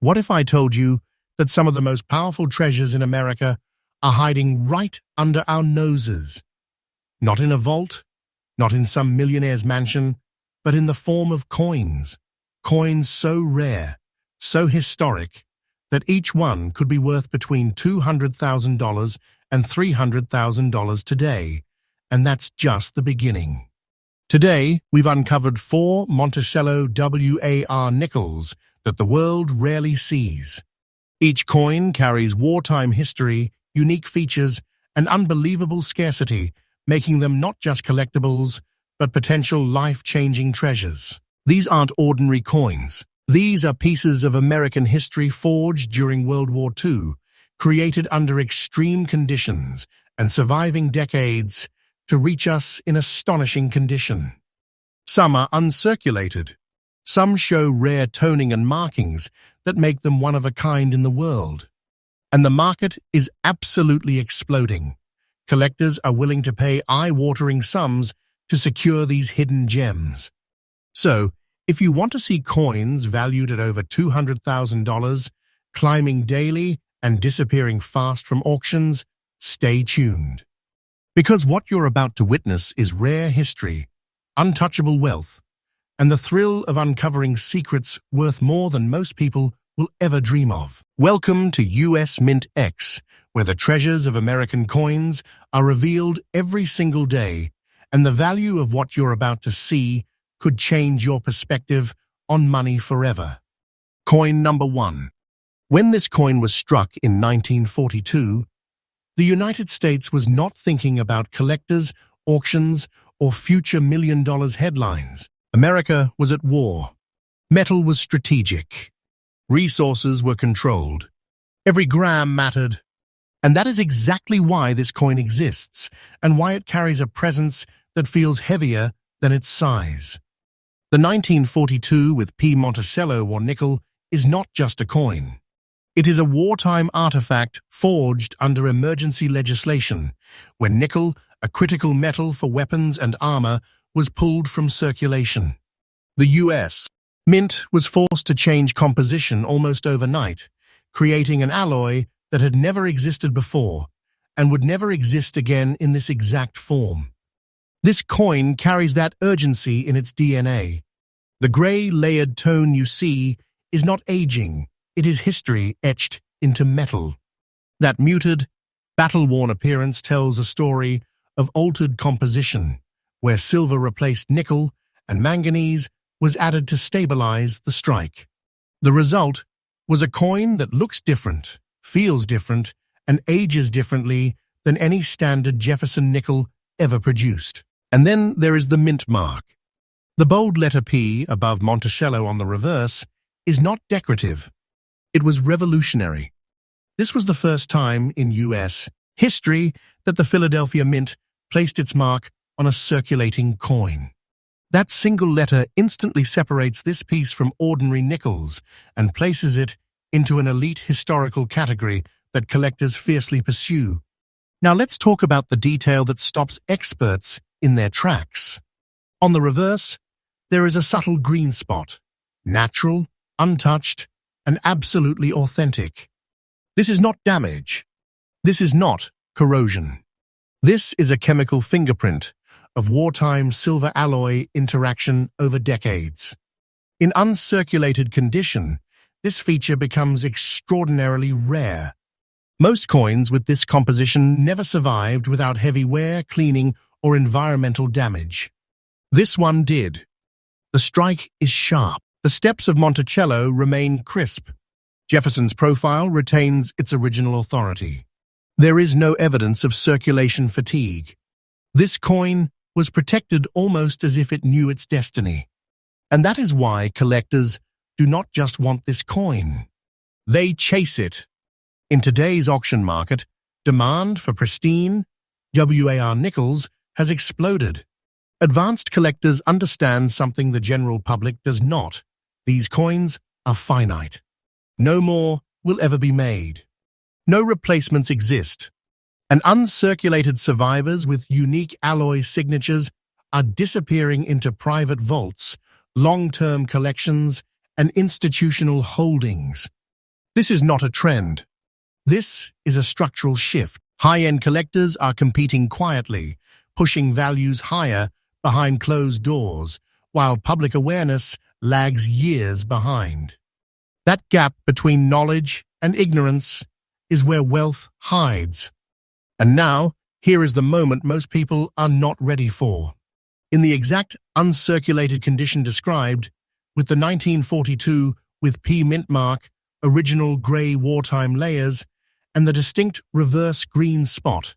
What if I told you that some of the most powerful treasures in America are hiding right under our noses? Not in a vault, not in some millionaire's mansion, but in the form of coins. Coins so rare, so historic, that each one could be worth between $200,000 and $300,000 today, and that's just the beginning. Today, we've uncovered 4 Monticello WAR nickels that the world rarely sees. Each coin carries wartime history, unique features, and unbelievable scarcity, making them not just collectibles, but potential life-changing treasures. These aren't ordinary coins. These are pieces of American history forged during World War II, created under extreme conditions and surviving decades to reach us in astonishing condition. Some are uncirculated. Some show rare toning and markings that make them one of a kind in the world. And the market is absolutely exploding. Collectors are willing to pay eye-watering sums to secure these hidden gems. So, if you want to see coins valued at over $200,000 climbing daily and disappearing fast from auctions, stay tuned. Because what you're about to witness is rare history, untouchable wealth, and the thrill of uncovering secrets worth more than most people will ever dream of. Welcome to US MintX, where the treasures of American coins are revealed every single day, and the value of what you're about to see could change your perspective on money forever. Coin number 1. When this coin was struck in 1942, the United States was not thinking about collectors, auctions, or future million-dollar headlines. America was at war. Metal was strategic. Resources were controlled. Every gram mattered. And that is exactly why this coin exists, and why it carries a presence that feels heavier than its size. The 1942 with P. Monticello or nickel is not just a coin. It is a wartime artifact forged under emergency legislation, when nickel, a critical metal for weapons and armor, was pulled from circulation. The US Mint was forced to change composition almost overnight, creating an alloy that had never existed before and would never exist again in this exact form. This coin carries that urgency in its DNA. The gray layered tone you see is not aging, it is history etched into metal. That muted, battle-worn appearance tells a story of altered composition, where silver replaced nickel and manganese was added to stabilize the strike. The result was a coin that looks different, feels different, and ages differently than any standard Jefferson nickel ever produced. And then there is the mint mark. The bold letter P above Monticello on the reverse is not decorative. It was revolutionary. This was the first time in US history that the Philadelphia Mint placed its mark on a circulating coin. That single letter instantly separates this piece from ordinary nickels and places it into an elite historical category that collectors fiercely pursue. Now let's talk about the detail that stops experts in their tracks. On the reverse, there is a subtle green spot, natural, untouched, and absolutely authentic. This is not damage. This is not corrosion. This is a chemical fingerprint of wartime silver alloy interaction over decades. In uncirculated condition, this feature becomes extraordinarily rare. Most coins with this composition never survived without heavy wear, cleaning, or environmental damage. This one did. The strike is sharp. The steps of Monticello remain crisp. Jefferson's profile retains its original authority. There is no evidence of circulation fatigue. This coin was protected almost as if it knew its destiny. And that is why collectors do not just want this coin. They chase it. In today's auction market, demand for pristine WAR nickels has exploded. Advanced collectors understand something the general public does not. These coins are finite. No more will ever be made. No replacements exist. And uncirculated survivors with unique alloy signatures are disappearing into private vaults, long-term collections, and institutional holdings. This is not a trend. This is a structural shift. High-end collectors are competing quietly, pushing values higher behind closed doors, while public awareness lags years behind. That gap between knowledge and ignorance is where wealth hides. And now, here is the moment most people are not ready for. In the exact uncirculated condition described, with the 1942 with P mint mark, original grey wartime layers, and the distinct reverse green spot,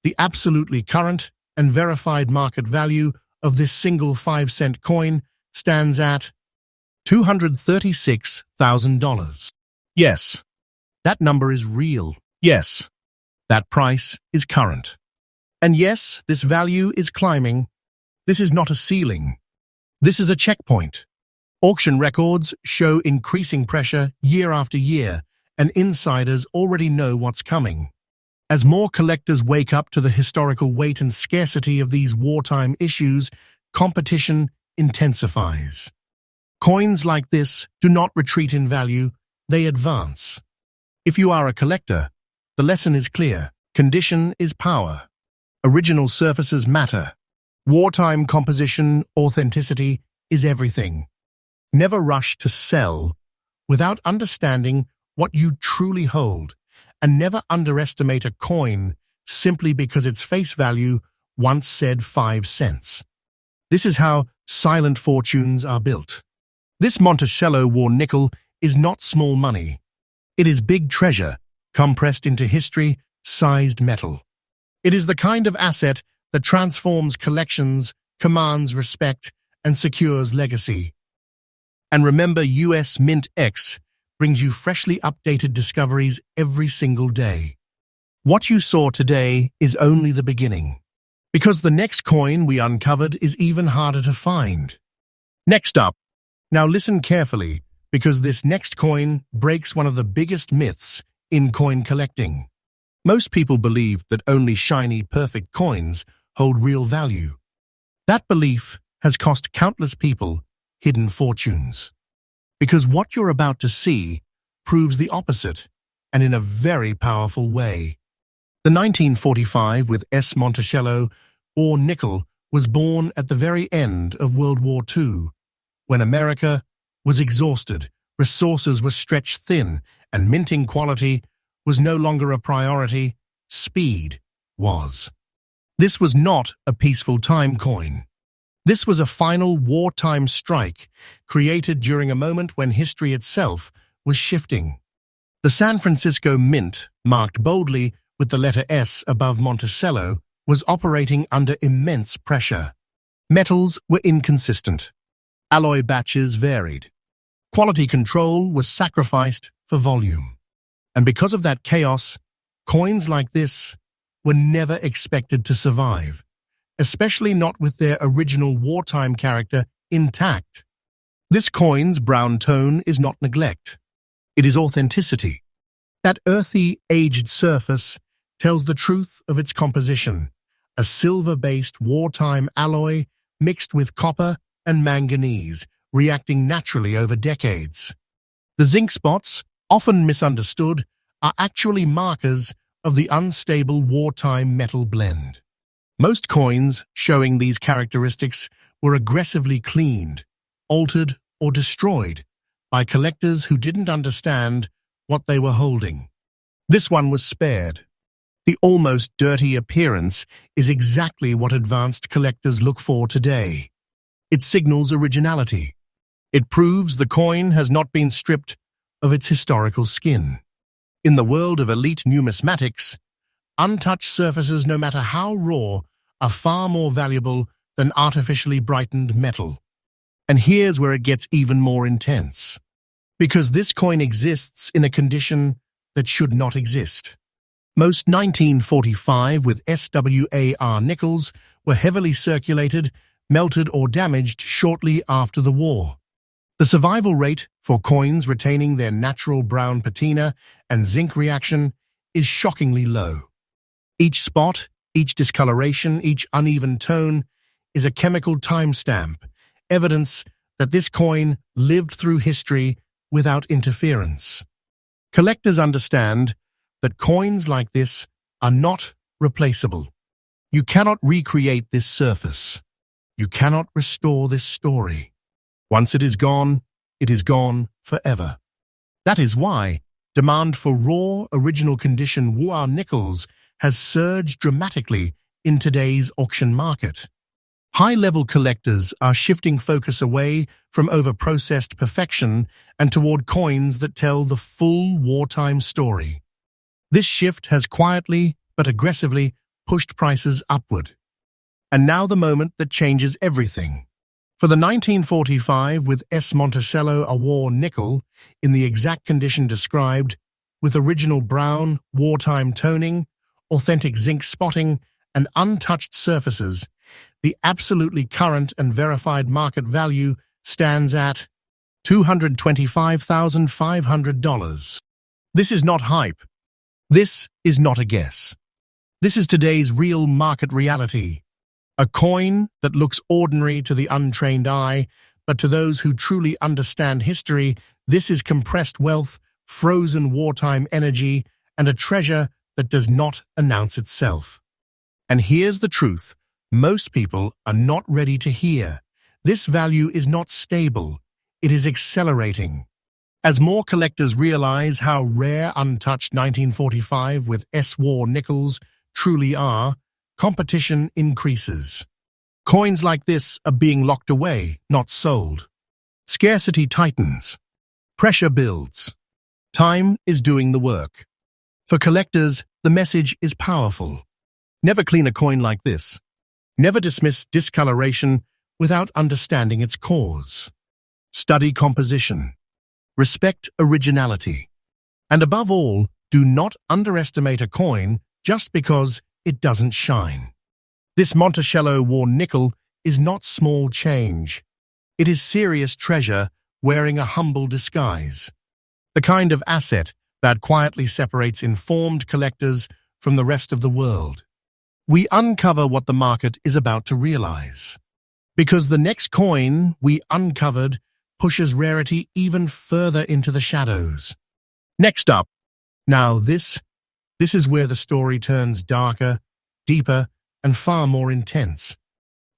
the absolutely current and verified market value of this single 5-cent coin stands at $236,000. Yes, that number is real. Yes, that price is current. And yes, this value is climbing. This is not a ceiling. This is a checkpoint. Auction records show increasing pressure year after year, and insiders already know what's coming. As more collectors wake up to the historical weight and scarcity of these wartime issues, competition intensifies. Coins like this do not retreat in value, they advance. If you are a collector, the lesson is clear. Condition is power. Original surfaces matter. Wartime composition, authenticity is everything. Never rush to sell without understanding what you truly hold, and never underestimate a coin simply because its face value once said 5 cents. This is how silent fortunes are built. This Monticello war nickel is not small money. It is big treasure, compressed into history-sized metal. It is the kind of asset that transforms collections, commands respect, and secures legacy. And remember, US MintX brings you freshly updated discoveries every single day. What you saw today is only the beginning, because the next coin we uncovered is even harder to find. Next up, now listen carefully, because this next coin breaks one of the biggest myths in coin collecting. Most people believe that only shiny, perfect coins hold real value. That belief has cost countless people hidden fortunes. Because what you're about to see proves the opposite, and in a very powerful way. The 1945 with US Monticello or nickel was born at the very end of World War II, when America was exhausted, resources were stretched thin, and minting quality was no longer a priority, speed was. This was not a peaceful time coin. This was a final wartime strike created during a moment when history itself was shifting. The San Francisco Mint, marked boldly with the letter S above Monticello, was operating under immense pressure. Metals were inconsistent. Alloy batches varied. Quality control was sacrificed for volume. And because of that chaos, coins like this were never expected to survive, especially not with their original wartime character intact. This coin's brown tone is not neglect. It is authenticity. That earthy, aged surface tells the truth of its composition, a silver-based wartime alloy mixed with copper and manganese, reacting naturally over decades. The zinc spots, often misunderstood, are actually markers of the unstable wartime metal blend. Most coins showing these characteristics were aggressively cleaned, altered, or destroyed by collectors who didn't understand what they were holding. This one was spared. The almost dirty appearance is exactly what advanced collectors look for today. It signals originality. It proves the coin has not been stripped of its historical skin. In the world of elite numismatics, untouched surfaces, no matter how raw, are far more valuable than artificially brightened metal. And here's where it gets even more intense. Because this coin exists in a condition that should not exist. Most 1945 with SWAR nickels were heavily circulated, melted or damaged shortly after the war. The survival rate for coins retaining their natural brown patina and zinc reaction is shockingly low. Each spot, each discoloration, each uneven tone is a chemical timestamp, evidence that this coin lived through history without interference. Collectors understand that coins like this are not replaceable. You cannot recreate this surface. You cannot restore this story. Once it is gone forever. That is why demand for raw, original condition Wu'er nickels has surged dramatically in today's auction market. High-level collectors are shifting focus away from over-processed perfection and toward coins that tell the full wartime story. This shift has quietly but aggressively pushed prices upward. And now the moment that changes everything. For the 1945 with US Monticello a war nickel, in the exact condition described, with original brown, wartime toning, authentic zinc spotting, and untouched surfaces, the absolutely current and verified market value stands at $225,500. This is not hype. This is not a guess. This is today's real market reality. A coin that looks ordinary to the untrained eye, but to those who truly understand history, this is compressed wealth, frozen wartime energy, and a treasure that does not announce itself. And here's the truth. Most people are not ready to hear. This value is not stable. It is accelerating. As more collectors realize how rare untouched 1945 with US war nickels truly are, competition increases. Coins like this are being locked away, not sold. Scarcity tightens. Pressure builds. Time is doing the work. For collectors, the message is powerful. Never clean a coin like this. Never dismiss discoloration without understanding its cause. Study composition. Respect originality. And above all, do not underestimate a coin just because it doesn't shine. This Monticello war nickel is not small change. It is serious treasure wearing a humble disguise. The kind of asset that quietly separates informed collectors from the rest of the world. We uncover what the market is about to realize. Because the next coin we uncovered pushes rarity even further into the shadows. Next up, now this is where the story turns darker, deeper, and far more intense.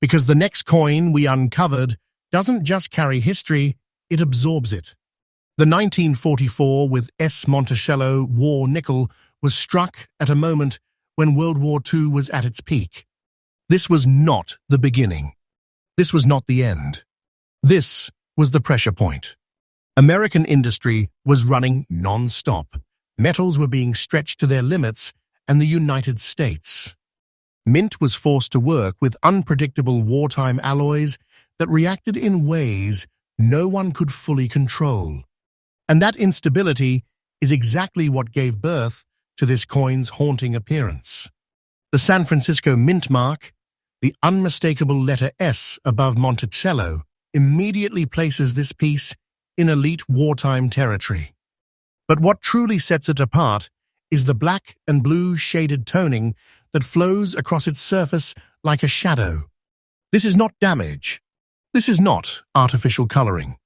Because the next coin we uncovered doesn't just carry history, it absorbs it. The 1944 with US Monticello war nickel was struck at a moment when World War II was at its peak. This was not the beginning. This was not the end. This was the pressure point. American industry was running non-stop. Metals were being stretched to their limits, and the United States. Mint was forced to work with unpredictable wartime alloys that reacted in ways no one could fully control. And that instability is exactly what gave birth to this coin's haunting appearance. The San Francisco mint mark, the unmistakable letter S above Monticello, immediately places this piece in elite wartime territory. But what truly sets it apart is the black and blue shaded toning that flows across its surface like a shadow. This is not damage. This is not artificial coloring.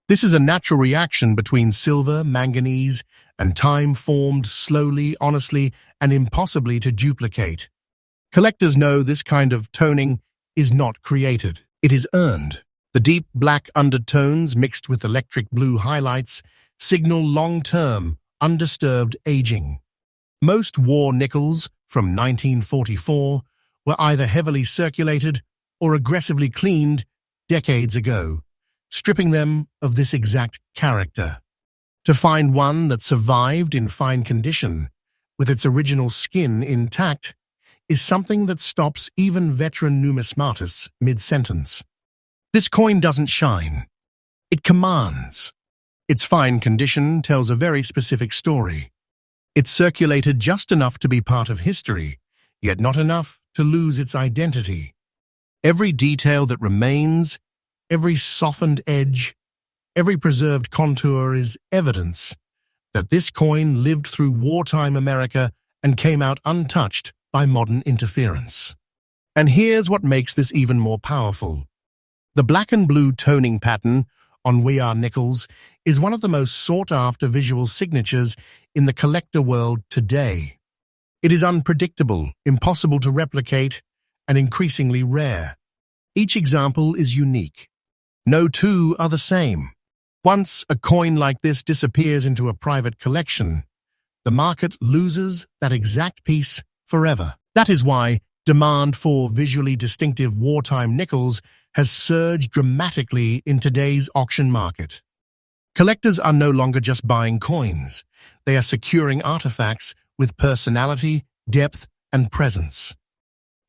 This is a natural reaction between silver, manganese, and time formed slowly, honestly, and impossibly to duplicate. Collectors know this kind of toning is not created. It is earned. The deep black undertones mixed with electric blue highlights signal long-term, undisturbed aging. Most war nickels from 1944 were either heavily circulated or aggressively cleaned decades ago, stripping them of this exact character. To find one that survived in fine condition, with its original skin intact, is something that stops even veteran numismatists mid-sentence. This coin doesn't shine. It commands. Its fine condition tells a very specific story. It's circulated just enough to be part of history, yet not enough to lose its identity. Every detail that remains, every softened edge, every preserved contour is evidence that this coin lived through wartime America and came out untouched by modern interference. And here's what makes this even more powerful. The black and blue toning pattern on VR nickels is one of the most sought-after visual signatures in the collector world today. It is unpredictable, impossible to replicate, and increasingly rare. Each example is unique. No two are the same. Once a coin like this disappears into a private collection, the market loses that exact piece forever. That is why demand for visually distinctive wartime nickels has surged dramatically in today's auction market. Collectors are no longer just buying coins. They are securing artifacts with personality, depth, and presence.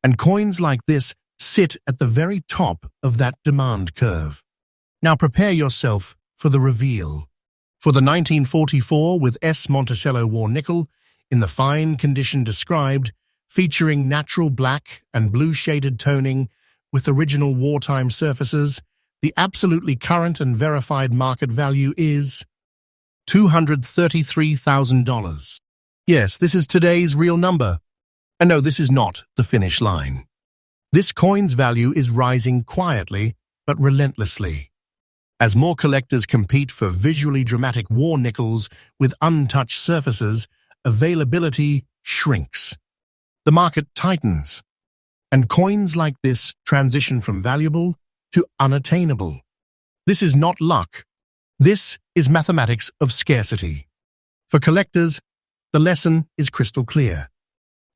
And coins like this sit at the very top of that demand curve. Now prepare yourself for the reveal. For the 1944 with US Monticello war nickel, in the fine condition described, featuring natural black and blue shaded toning with original wartime surfaces, the absolutely current and verified market value is $233,000. Yes, this is today's real number. And no, this is not the finish line. This coin's value is rising quietly but relentlessly. As more collectors compete for visually dramatic war nickels with untouched surfaces, availability shrinks. The market tightens, and coins like this transition from valuable to unattainable. This is not luck. This is mathematics of scarcity. For collectors, the lesson is crystal clear.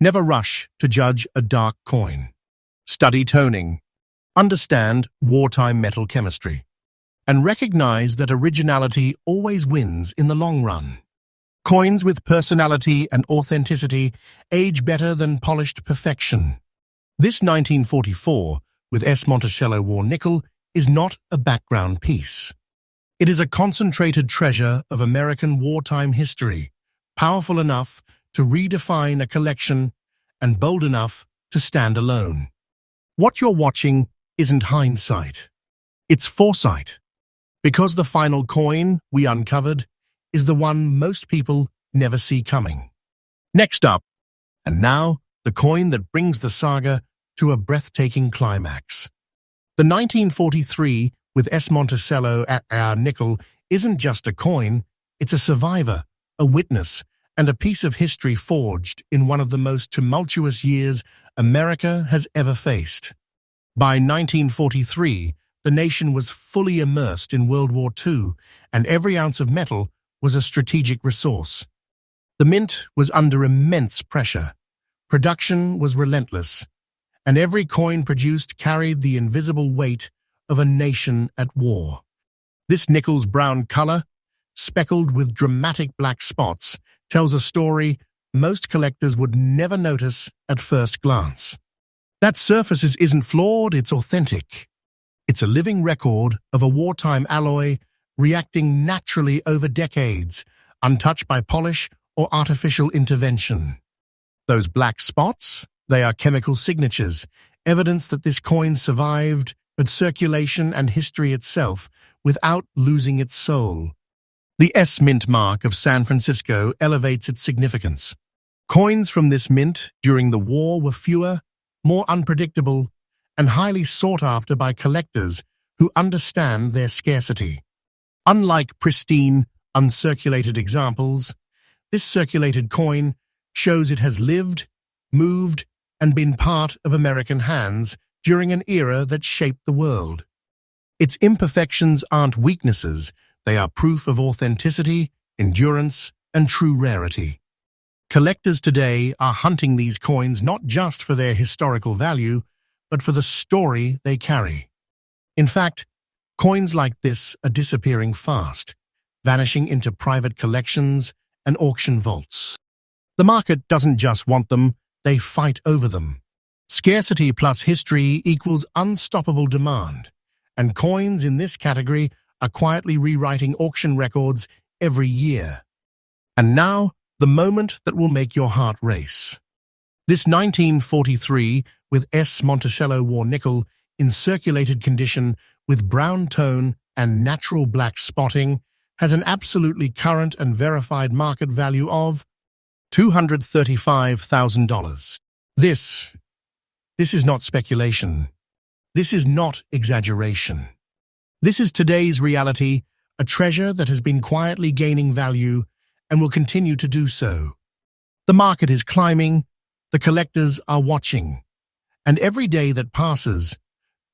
Never rush to judge a dark coin. Study toning, understand wartime metal chemistry, and recognize that originality always wins in the long run. Coins with personality and authenticity age better than polished perfection. This 1944 with US Monticello war nickel is not a background piece. It is a concentrated treasure of American wartime history, powerful enough to redefine a collection and bold enough to stand alone. What you're watching isn't hindsight. It's foresight. Because the final coin we uncovered is the one most people never see coming. Next up, and now, the coin that brings the saga to a breathtaking climax. The 1943 with US Monticello nickel isn't just a coin, it's a survivor, a witness, and a piece of history forged in one of the most tumultuous years America has ever faced. By 1943, the nation was fully immersed in World War II, and every ounce of metal was a strategic resource. The mint was under immense pressure. Production was relentless, and every coin produced carried the invisible weight of a nation at war. This nickel's brown color, speckled with dramatic black spots, tells a story most collectors would never notice at first glance. That surface isn't flawed, it's authentic. It's a living record of a wartime alloy reacting naturally over decades, untouched by polish or artificial intervention. Those black spots, they are chemical signatures, evidence that this coin survived circulation and history itself without losing its soul. The S mint mark of San Francisco elevates its significance. Coins from this mint during the war were fewer, more unpredictable, and highly sought after by collectors who understand their scarcity. Unlike pristine, uncirculated examples, this circulated coin shows it has lived, moved, and been part of American hands during an era that shaped the world. Its imperfections aren't weaknesses, they are proof of authenticity, endurance, and true rarity. Collectors today are hunting these coins not just for their historical value, but for the story they carry. In fact, coins like this are disappearing fast, vanishing into private collections and auction vaults. The market doesn't just want them, they fight over them. Scarcity plus history equals unstoppable demand, and coins in this category are quietly rewriting auction records every year. And now, the moment that will make your heart race. This 1943 with US Monticello war nickel in circulated condition with brown tone and natural black spotting has an absolutely current and verified market value of $235,000. This is not speculation. This is not exaggeration. This is today's reality, a treasure that has been quietly gaining value and will continue to do so. The market is climbing, the collectors are watching, and every day that passes,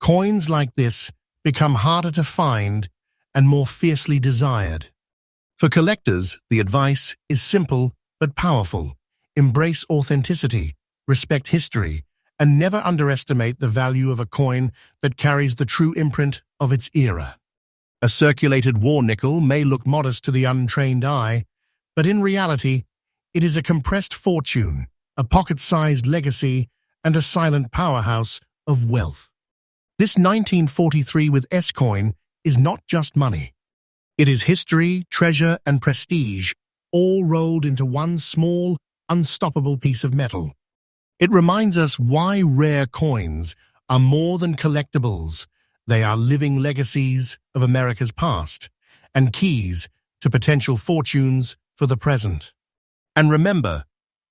coins like this become harder to find and more fiercely desired. For collectors, the advice is simple but powerful. Embrace authenticity, respect history, and never underestimate the value of a coin that carries the true imprint of its era. A circulated war nickel may look modest to the untrained eye, but in reality, it is a compressed fortune, a pocket-sized legacy, and a silent powerhouse of wealth. This 1943 with S coin is not just money. It is history, treasure, and prestige, all rolled into one small, unstoppable piece of metal. It reminds us why rare coins are more than collectibles. They are living legacies of America's past and keys to potential fortunes for the present. And remember,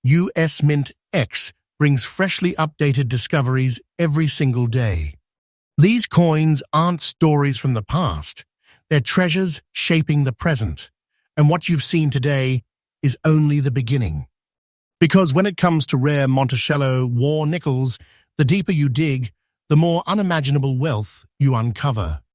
US MintX brings freshly updated discoveries every single day. These coins aren't stories from the past. They're treasures shaping the present. And what you've seen today is only the beginning. Because when it comes to rare Monticello war nickels, the deeper you dig, the more unimaginable wealth you uncover.